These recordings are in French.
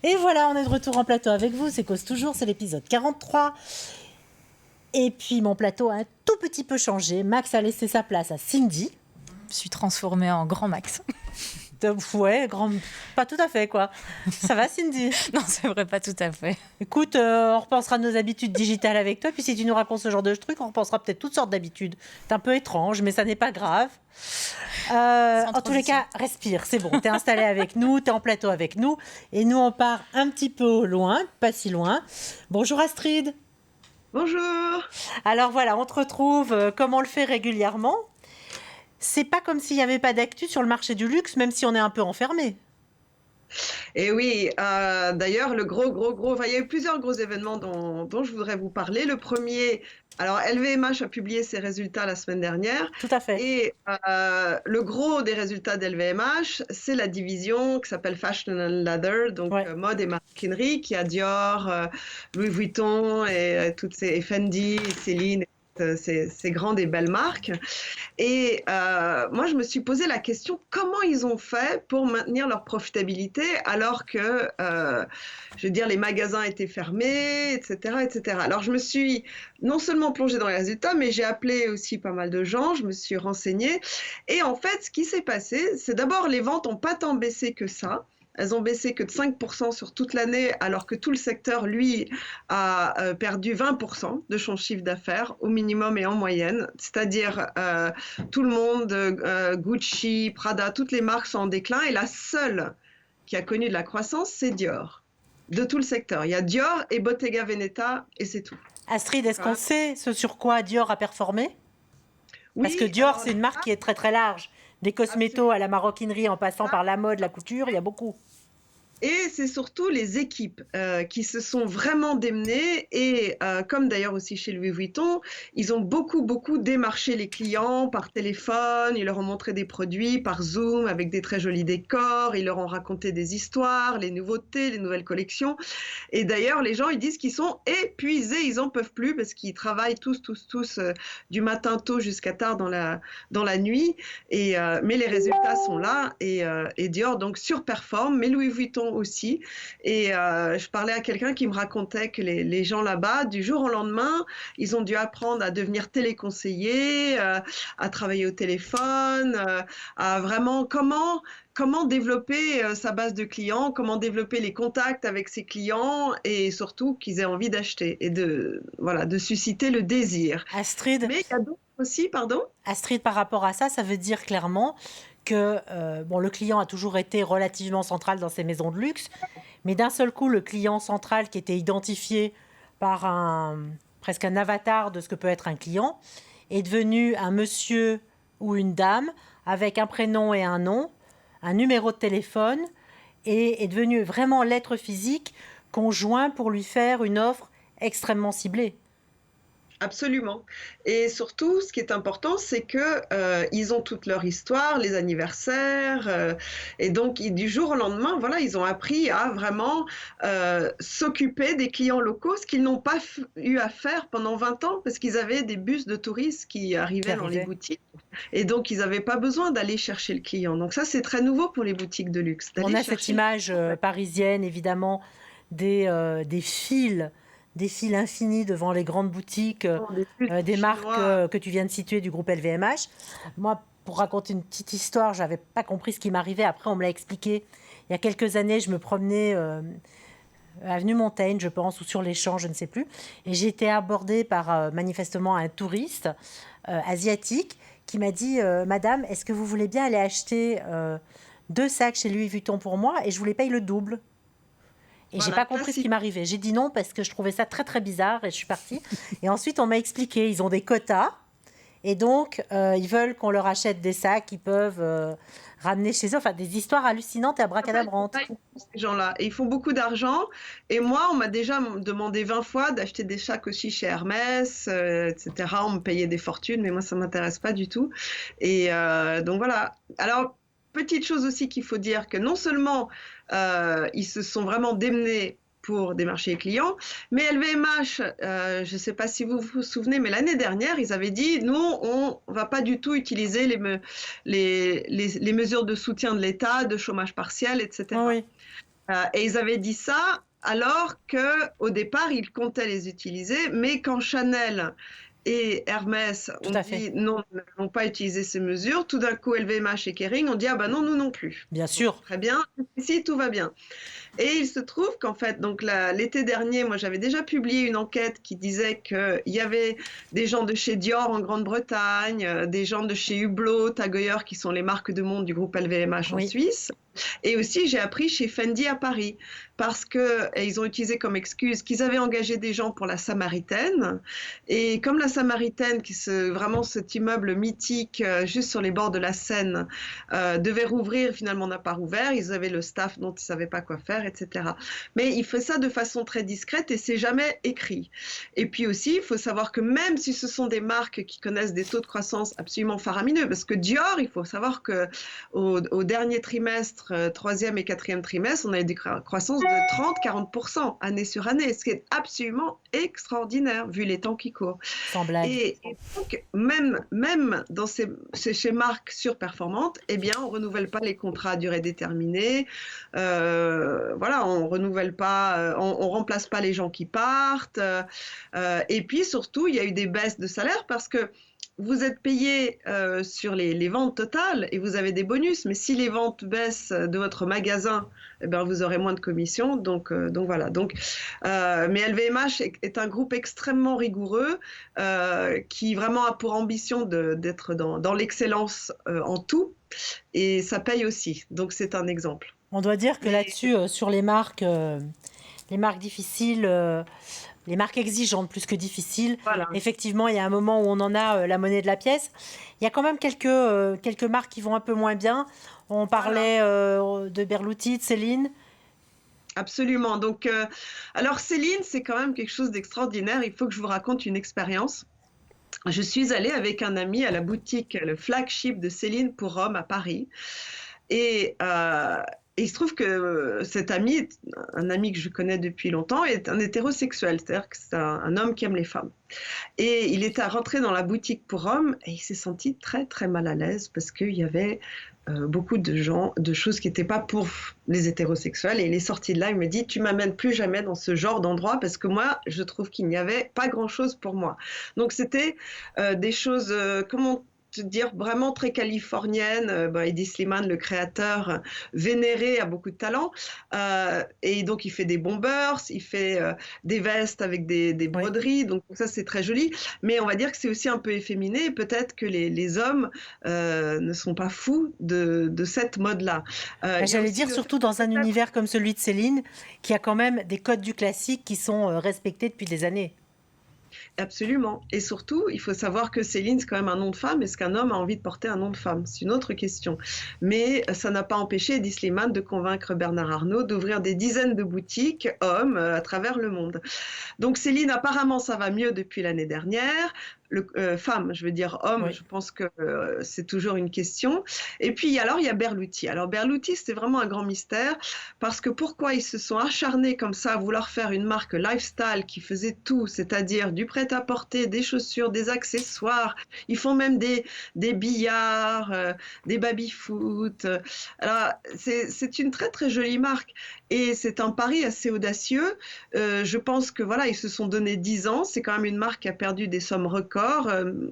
Et voilà, on est de retour en plateau avec vous. C'est Cause Toujours, c'est l'épisode 43. Et puis mon plateau a un tout petit peu changé. Max a laissé sa place à Cindy. Je suis transformée en grand Max. Ouais, pas tout à fait quoi. Ça va Cindy? Non, c'est vrai, pas tout à fait. Écoute, on repensera nos habitudes digitales avec toi. Puis si tu nous racontes ce genre de trucs, on repensera peut-être toutes sortes d'habitudes. C'est un peu étrange, mais ça n'est pas grave. En tous les cas, respire, c'est bon. T'es installé avec nous, t'es en plateau avec nous. Et nous, on part un petit peu au loin, pas si loin. Bonjour Astrid. Bonjour. Alors voilà, on te retrouve comme on le fait régulièrement. C'est pas comme s'il n'y avait pas d'actu sur le marché du luxe, même si on est un peu enfermé. Et oui, d'ailleurs, il y a eu plusieurs gros événements dont je voudrais vous parler. Le premier, alors LVMH a publié ses résultats la semaine dernière. Tout à fait. Et le gros des résultats d'LVMH, c'est la division qui s'appelle Fashion and Leather, donc Ouais. mode et maroquinerie, qui a Dior, Louis Vuitton et toutes ces Fendi, Céline, ces grandes et belles marques. Et moi, je me suis posé la question, comment ils ont fait pour maintenir leur profitabilité alors que, je veux dire, les magasins étaient fermés, etc., etc. Alors, je me suis non seulement plongée dans les résultats, mais j'ai appelé aussi pas mal de gens, je me suis renseignée. Et en fait, ce qui s'est passé, c'est d'abord, les ventes n'ont pas tant baissé que ça. Elles ont baissé que de 5% sur toute l'année, alors que tout le secteur, lui, a perdu 20% de son chiffre d'affaires au minimum et en moyenne. C'est-à-dire tout le monde, Gucci, Prada, toutes les marques sont en déclin. Et la seule qui a connu de la croissance, c'est Dior. De tout le secteur. Il y a Dior et Bottega Veneta et c'est tout. Astrid, est-ce qu'on sait ce sur quoi Dior a performé? Oui, Parce que Dior, alors, c'est une marque qui est très très large. Des cosmétos à la maroquinerie en passant par la mode, la couture, il y a beaucoup. Et c'est surtout les équipes qui se sont vraiment démenées et comme d'ailleurs aussi chez Louis Vuitton, ils ont beaucoup démarché les clients par téléphone, ils leur ont montré des produits par Zoom avec des très jolis décors, ils leur ont raconté des histoires, les nouveautés, les nouvelles collections. Et d'ailleurs, les gens, ils disent qu'ils sont épuisés, ils en peuvent plus parce qu'ils travaillent tous du matin tôt jusqu'à tard dans la nuit. Mais les résultats sont là et Dior donc surperforme, mais Louis Vuitton aussi. Et je parlais à quelqu'un qui me racontait que les gens là-bas, du jour au lendemain, ils ont dû apprendre à devenir téléconseillers, à travailler au téléphone, à vraiment comment développer sa base de clients, comment développer les contacts avec ses clients et surtout qu'ils aient envie d'acheter et de susciter le désir. Astrid, Mais il y a d'autres aussi, pardon? Astrid, par rapport à ça, ça veut dire clairement que le client a toujours été relativement central dans ces maisons de luxe, mais d'un seul coup, le client central qui était identifié par presque un avatar de ce que peut être un client est devenu un monsieur ou une dame avec un prénom et un nom, un numéro de téléphone, et est devenu vraiment l'être physique qu'on joint pour lui faire une offre extrêmement ciblée. Absolument. Et surtout, ce qui est important, c'est que ils ont toute leur histoire, les anniversaires, et donc du jour au lendemain, voilà, ils ont appris à vraiment s'occuper des clients locaux, ce qu'ils n'ont pas eu à faire pendant 20 ans, parce qu'ils avaient des bus de touristes qui arrivaient dans les boutiques, et donc ils n'avaient pas besoin d'aller chercher le client. Donc ça, c'est très nouveau pour les boutiques de luxe. On a cette image parisienne, évidemment, des files infinis devant les grandes boutiques, des marques que tu viens de situer du groupe LVMH. Moi, pour raconter une petite histoire, je n'avais pas compris ce qui m'arrivait. Après, on me l'a expliqué. Il y a quelques années, je me promenais avenue Montaigne, je pense, ou sur les Champs, je ne sais plus. Et j'ai été abordée par manifestement un touriste asiatique qui m'a dit « Madame, est-ce que vous voulez bien aller acheter 2 sacs chez Louis Vuitton pour moi et je vous les paye le double ?» Et j'ai pas compris ce qui m'arrivait. J'ai dit non parce que je trouvais ça très très bizarre et je suis partie. Et ensuite, on m'a expliqué, ils ont des quotas et donc ils veulent qu'on leur achète des sacs qu'ils peuvent ramener chez eux. Enfin, des histoires hallucinantes et abracadabrantes. Ces gens-là, et ils font beaucoup d'argent. Et moi, on m'a déjà demandé 20 fois d'acheter des sacs aussi chez Hermès, etc. On me payait des fortunes, mais moi, ça m'intéresse pas du tout. Et donc voilà. Alors, petite chose aussi qu'il faut dire, que non seulement ils se sont vraiment démenés pour démarcher les clients, mais LVMH, je ne sais pas si vous vous souvenez, mais l'année dernière, ils avaient dit, nous, on ne va pas du tout utiliser les mesures de soutien de l'État, de chômage partiel, etc. Oui. Et ils avaient dit ça alors qu'au départ, ils comptaient les utiliser, mais quand Chanel et Hermès Tout ont à fait. dit non, nous n'allons pas utiliser ces mesures, tout d'un coup, LVMH et Kering ont dit ah ben non, nous non plus. Bien sûr. Très bien, ici tout va bien. Et il se trouve qu'en fait, donc l'été dernier, moi j'avais déjà publié une enquête qui disait qu'il y avait des gens de chez Dior en Grande-Bretagne, des gens de chez Hublot, Tag Heuer, qui sont les marques de montre du groupe LVMH en Oui. Suisse. Et aussi, j'ai appris chez Fendi à Paris, parce qu'ils ont utilisé comme excuse qu'ils avaient engagé des gens pour la Samaritaine. Et comme la Samaritaine, vraiment cet immeuble mythique juste sur les bords de la Seine, devait rouvrir, finalement n'a pas rouvert. Ils avaient le staff dont ils ne savaient pas quoi faire, etc. Mais il fait ça de façon très discrète et c'est jamais écrit. Et puis aussi, il faut savoir que même si ce sont des marques qui connaissent des taux de croissance absolument faramineux, parce que Dior, il faut savoir que au dernier trimestre, troisième et quatrième trimestre, on a eu des croissances de 30-40% année sur année, ce qui est absolument extraordinaire vu les temps qui courent. Sans blague. Et donc, même dans ces marques surperformantes, eh bien, on renouvelle pas les contrats à durée déterminée. Voilà, on renouvelle pas, on remplace pas les gens qui partent. Et puis surtout, il y a eu des baisses de salaire parce que vous êtes payé sur les ventes totales et vous avez des bonus, mais si les ventes baissent de votre magasin, eh ben, vous aurez moins de commissions. Donc voilà. Mais LVMH est un groupe extrêmement rigoureux qui vraiment a pour ambition d'être dans l'excellence en tout et ça paye aussi. Donc c'est un exemple. On doit dire que là-dessus, sur les marques difficiles, les marques exigeantes plus que difficiles, Voilà. effectivement, il y a un moment où on en a la monnaie de la pièce. Il y a quand même quelques marques qui vont un peu moins bien. On parlait de Berluti, de Céline. Absolument. Donc, alors Céline, c'est quand même quelque chose d'extraordinaire. Il faut que je vous raconte une expérience. Je suis allée avec un ami à la boutique, le flagship de Céline pour hommes à Paris. Et il se trouve que cet ami, un ami que je connais depuis longtemps, est un hétérosexuel, c'est-à-dire que c'est un homme qui aime les femmes. Et il était rentré dans la boutique pour hommes et il s'est senti très très mal à l'aise parce qu'il y avait beaucoup de choses qui n'étaient pas pour les hétérosexuels. Et il est sorti de là, il me dit, tu m'amènes plus jamais dans ce genre d'endroit parce que moi, je trouve qu'il n'y avait pas grand-chose pour moi. Donc c'était des choses, comment te dire, vraiment très californienne. Eddie Slimane, le créateur, vénéré, a beaucoup de talent. Et donc, il fait des bombers, il fait des vestes avec des broderies. Donc, ça, c'est très joli. Mais on va dire que c'est aussi un peu efféminé. Peut-être que les hommes ne sont pas fous de cette mode-là. J'allais dire, surtout dans un univers comme celui de Céline, qui a quand même des codes du classique qui sont respectés depuis des années. Absolument. Et surtout, il faut savoir que Céline, c'est quand même un nom de femme. Est-ce qu'un homme a envie de porter un nom de femme? C'est une autre question. Mais ça n'a pas empêché Eddie Slimane de convaincre Bernard Arnault d'ouvrir des dizaines de boutiques hommes à travers le monde. Donc Céline, apparemment, ça va mieux depuis l'année dernière. Femme, je veux dire homme, oui. Je pense que c'est toujours une question. Et puis alors, il y a Berluti. Alors Berluti, c'était vraiment un grand mystère parce que pourquoi ils se sont acharnés comme ça à vouloir faire une marque lifestyle qui faisait tout, c'est-à-dire du prêt-à-porter, des chaussures, des accessoires. Ils font même des billards, des baby-foot. Alors, c'est une très très jolie marque et c'est un pari assez audacieux. Je pense que voilà, ils se sont donné 10 ans. C'est quand même une marque qui a perdu des sommes records.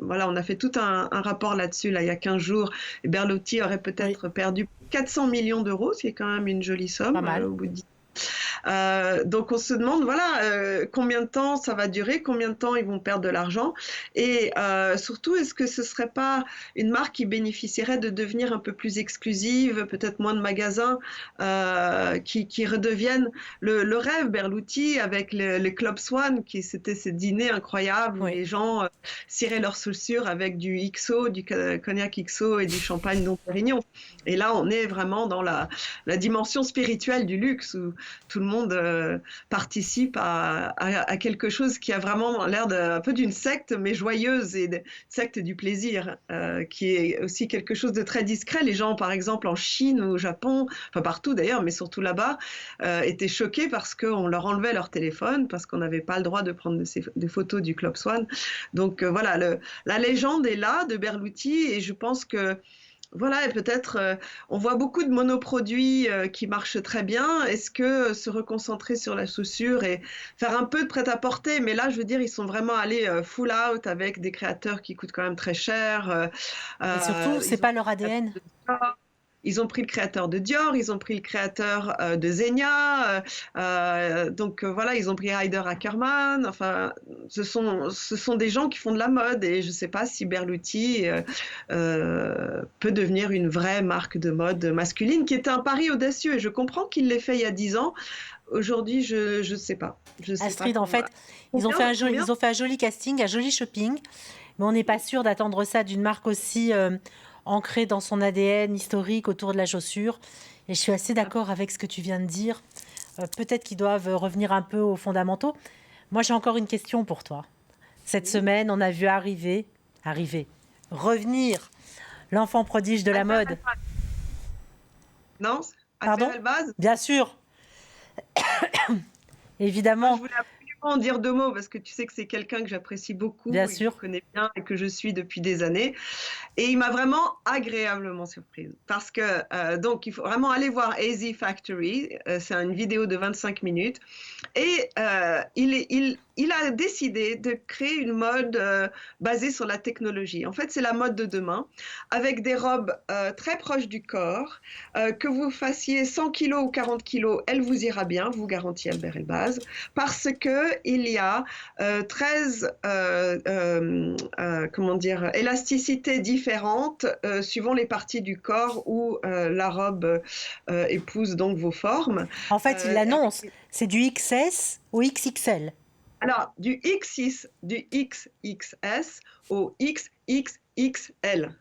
Voilà, on a fait tout un rapport là-dessus là, il y a 15 jours. Et Berluti aurait peut-être perdu 400 millions d'euros, ce qui est quand même une jolie somme au bout de 10 ans. Donc on se demande voilà combien de temps ça va durer, combien de temps ils vont perdre de l'argent et surtout est-ce que ce serait pas une marque qui bénéficierait de devenir un peu plus exclusive, peut-être moins de magasins qui redeviennent le rêve Berluti avec le Club Swan qui c'était ces dîners incroyables où les gens ciraient leurs chaussures avec du XO, du cognac XO et du champagne Dom Pérignon. Et là on est vraiment dans la dimension spirituelle du luxe où tout le monde participe à quelque chose qui a vraiment l'air un peu d'une secte, mais joyeuse et secte du plaisir, qui est aussi quelque chose de très discret. Les gens, par exemple, en Chine ou au Japon, enfin partout d'ailleurs, mais surtout là-bas, étaient choqués parce qu'on leur enlevait leur téléphone, parce qu'on n'avait pas le droit de prendre des photos du Club Swan. Donc voilà, la légende est là de Berluti et je pense que Voilà, et peut-être, on voit beaucoup de monoproduits qui marchent très bien. Est-ce que se reconcentrer sur la chaussure et faire un peu de prêt-à-porter, mais là, je veux dire, ils sont vraiment allés full out avec des créateurs qui coûtent quand même très cher. Et surtout, c'est Ils ont pas leur ADN. Ils ont pris le créateur de Dior, ils ont pris le créateur de Zegna, donc voilà, ils ont pris Ryder Ackerman. Enfin, ce sont des gens qui font de la mode et je ne sais pas si Berluti peut devenir une vraie marque de mode masculine, qui était un pari audacieux. Et je comprends qu'il l'ait fait il y a 10 ans. Aujourd'hui, je ne sais pas. Je sais pas Astrid, en fait, combien. ils ont fait un joli casting, un joli shopping, mais on n'est pas sûr d'attendre ça d'une marque aussi ancrée dans son ADN historique autour de la chaussure. Et je suis assez d'accord avec ce que tu viens de dire. Peut-être qu'ils doivent revenir un peu aux fondamentaux. Moi, j'ai encore une question pour toi. Cette semaine, on a vu revenir l'enfant prodige de la mode. Non? Pardon? Alper Elbaz? Bien sûr, Moi, je évidemment, voulais absolument en dire 2 mots parce que tu sais que c'est quelqu'un que j'apprécie beaucoup bien et que je sûr. connais bien et que je suis depuis des années. Et il m'a vraiment agréablement surprise parce que donc il faut vraiment aller voir AZ Factory. C'est une vidéo de 25 minutes et il a décidé de créer une mode basée sur la technologie. En fait, c'est la mode de demain avec des robes très proches du corps. Que vous fassiez 100 kilos ou 40 kilos, elle vous ira bien, vous garantit Albert Elbaz, parce que il y a 13 comment dire, élasticités différentes suivant les parties du corps où la robe épouse donc vos formes. En fait, il Euh, l'annonce. C'est du XS au XXL. alors, du X6, du XXS au XXXL.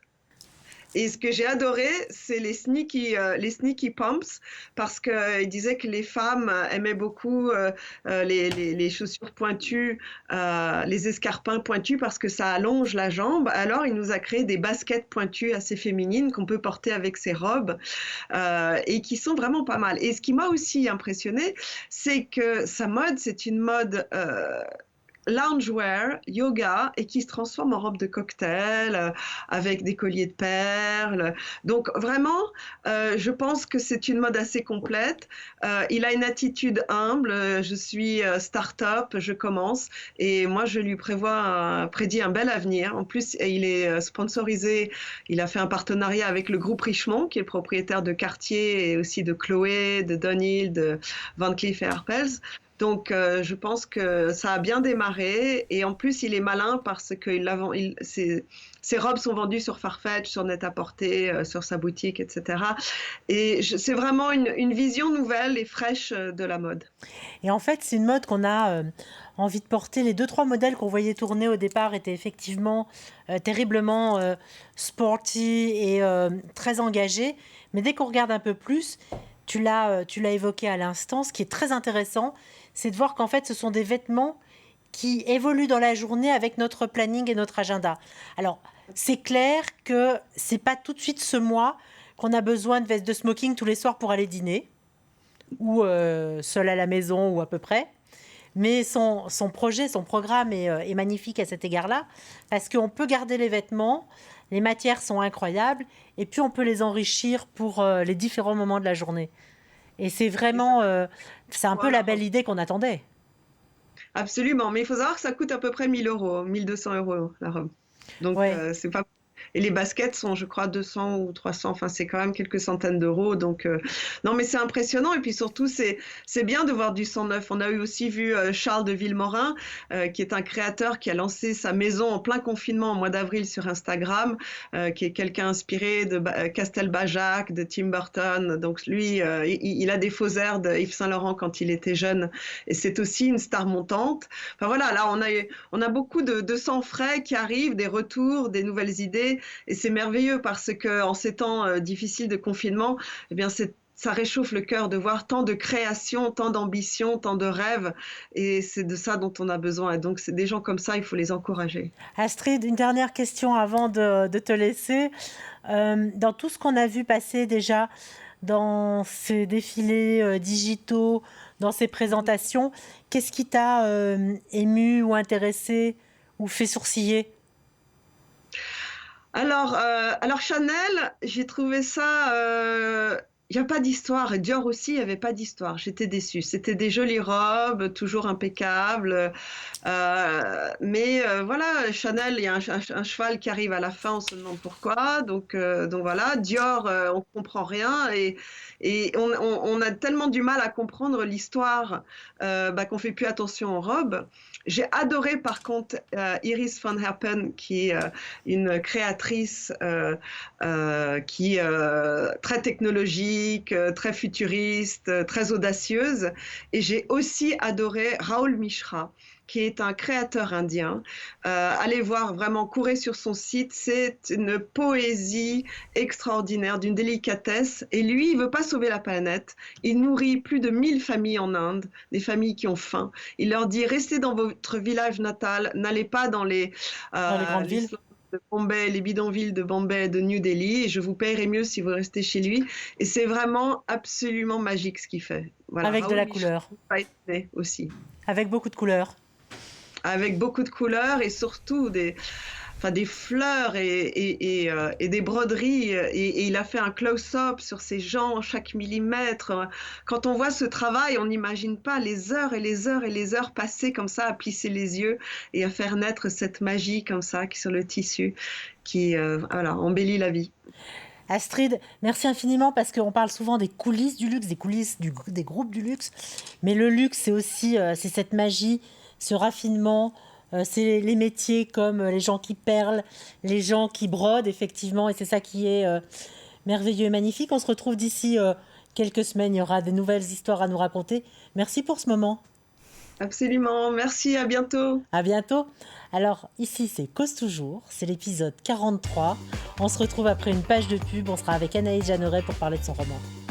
Et ce que j'ai adoré, c'est les sneaky pumps, parce qu'il disait que les femmes aimaient beaucoup les chaussures pointues, les escarpins pointus, parce que ça allonge la jambe. Alors, il nous a créé des baskets pointues assez féminines qu'on peut porter avec ses robes et qui sont vraiment pas mal. Et ce qui m'a aussi impressionné, c'est que sa mode, c'est une mode loungewear, yoga, et qui se transforme en robe de cocktail avec des colliers de perles. Donc vraiment, je pense que c'est une mode assez complète. Il a une attitude humble. Je suis start-up, je commence, et moi je lui prédis un bel avenir. En plus, il est sponsorisé. Il a fait un partenariat avec le groupe Richemont, qui est le propriétaire de Cartier et aussi de Chloé, de Dunhill, de Van Cleef & Arpels. Donc, je pense que ça a bien démarré. Et en plus, il est malin parce que ses robes sont vendues sur Farfetch, sur Net-à-Porter, sur sa boutique, etc. Et c'est vraiment une vision nouvelle et fraîche de la mode. Et en fait, c'est une mode qu'on a envie de porter. Les 2-3 modèles qu'on voyait tourner au départ étaient effectivement terriblement sporty et très engagés. Mais dès qu'on regarde un peu plus, tu l'as évoqué à l'instant, ce qui est très intéressant, c'est de voir qu'en fait, ce sont des vêtements qui évoluent dans la journée avec notre planning et notre agenda. Alors, c'est clair que c'est pas tout de suite ce mois qu'on a besoin de veste de smoking tous les soirs pour aller dîner, ou seul à la maison, ou à peu près. Mais son projet, son programme est magnifique à cet égard-là, parce qu'on peut garder les vêtements, les matières sont incroyables, et puis on peut les enrichir pour les différents moments de la journée. Et c'est vraiment, c'est un peu la belle idée qu'on attendait. Absolument. Mais il faut savoir que ça coûte à peu près 1 000 euros, 1 200 euros la robe. Donc, Ouais. c'est pas. Et les baskets sont, je crois, 200 ou 300. Enfin, c'est quand même quelques centaines d'euros. Donc, non, mais c'est impressionnant. Et puis surtout, c'est bien de voir du sang neuf. On a aussi vu Charles de Villemorin, qui est un créateur qui a lancé sa maison en plein confinement au mois d'avril sur Instagram, qui est quelqu'un inspiré de Castelbajac, de Tim Burton. Donc, lui, il a des faux airs de Yves Saint-Laurent quand il était jeune. Et c'est aussi une star montante. Enfin, voilà, là, on a beaucoup de sang frais qui arrivent, des retours, des nouvelles idées. Et c'est merveilleux parce que en ces temps difficiles de confinement, eh bien ça réchauffe le cœur de voir tant de création, tant d'ambition, tant de rêves. Et c'est de ça dont on a besoin. Et donc, c'est des gens comme ça, il faut les encourager. Astrid, une dernière question avant de te laisser. Dans tout ce qu'on a vu passer déjà dans ces défilés digitaux, dans ces présentations, qu'est-ce qui t'a ému ou intéressé ou fait sourciller ? Alors Chanel, j'ai trouvé ça. Il n'y a pas d'histoire. Et Dior aussi, il n'y avait pas d'histoire. J'étais déçue. C'était des jolies robes, toujours impeccables. Mais voilà, Chanel, il y a un cheval qui arrive à la fin, on se demande pourquoi. Donc voilà, Dior, on comprend rien. Et on a tellement du mal à comprendre l'histoire qu'on fait plus attention aux robes. J'ai adoré par contre Iris van Herpen, qui est une créatrice qui très technologique, très futuriste, très audacieuse. Et j'ai aussi adoré Raoul Mishra, qui est un créateur indien. Allez voir, vraiment, courez sur son site. C'est une poésie extraordinaire, d'une délicatesse. Et lui, il veut pas sauver la planète. Il nourrit plus de 1000 familles en Inde, des familles qui ont faim. Il leur dit, restez dans votre village natal, n'allez pas dans Dans les grandes les villes. slums de Bombay, les bidonvilles de Bombay, de New Delhi, et je vous paierai mieux si vous restez chez lui. Et c'est vraiment absolument magique ce qu'il fait. Voilà, Avec de Raoul la Mishra couleur. a été aussi, Avec beaucoup de couleurs. avec beaucoup de couleurs et surtout des fleurs et des broderies. Et il a fait un close-up sur ses jambes, chaque millimètre. Quand on voit ce travail, on n'imagine pas les heures et les heures et les heures passées comme ça à plisser les yeux et à faire naître cette magie comme ça qui sur le tissu qui voilà, embellit la vie. Astrid, merci infiniment parce qu'on parle souvent des coulisses du luxe, des coulisses des groupes du luxe. Mais le luxe, c'est aussi c'est cette magie, ce raffinement, c'est les métiers comme les gens qui perlent, les gens qui brodent, effectivement. Et c'est ça qui est merveilleux et magnifique. On se retrouve d'ici quelques semaines. Il y aura de nouvelles histoires à nous raconter. Merci pour ce moment. Absolument, merci, à bientôt. À bientôt. Alors, ici, c'est Cause Toujours. C'est l'épisode 43. On se retrouve après une page de pub. On sera avec Anaïs Jeanneret pour parler de son roman.